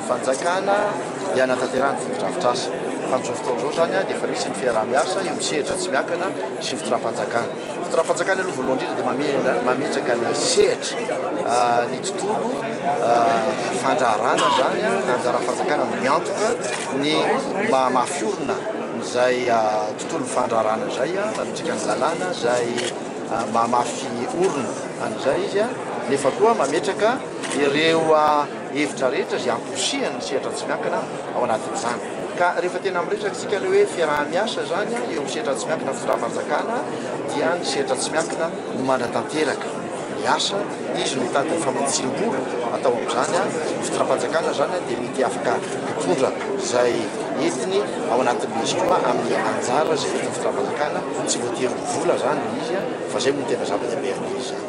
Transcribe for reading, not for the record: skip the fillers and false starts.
fanjakana dia nataterahany fotodrafitrasa fa amin'izao fotoan'izao zany a dia efa misy ny fiarah-miasa io misehatra tsy miakana sy ny fotoram-panjakana. Fotoram-panjakana aloha voalohany indrindra dia mametraka ny sehatra ny tontolo fandraharana zany a anjara fanjakana miantoka ny mba mafiorina zay tontolo fandraharana zay a mametraka ny lalàna zay mba mafy orina an'izay izy a nefa koa mametraka ireo hevitra rehetra zay amposihany sehatra tsy miakana ao anatin'izany. Ka rehefa tena miresaka tsika le hoe fiarah-miasa zany a eo sehatra tsy miakana fotoram-panjakana dia ny sehatra tsy miakana no manatanteraka ny asa izy no mitady ny famontsiam-bolo atao amin'izany a fotoram-panjakana zany a dia mety afaka mitondra zay entiny ao anatin'izy koa amin'ny anjara zay fototram-panjakana tsy voatery vola zany izy a fa zay no tena zava-dehibe amin'izy.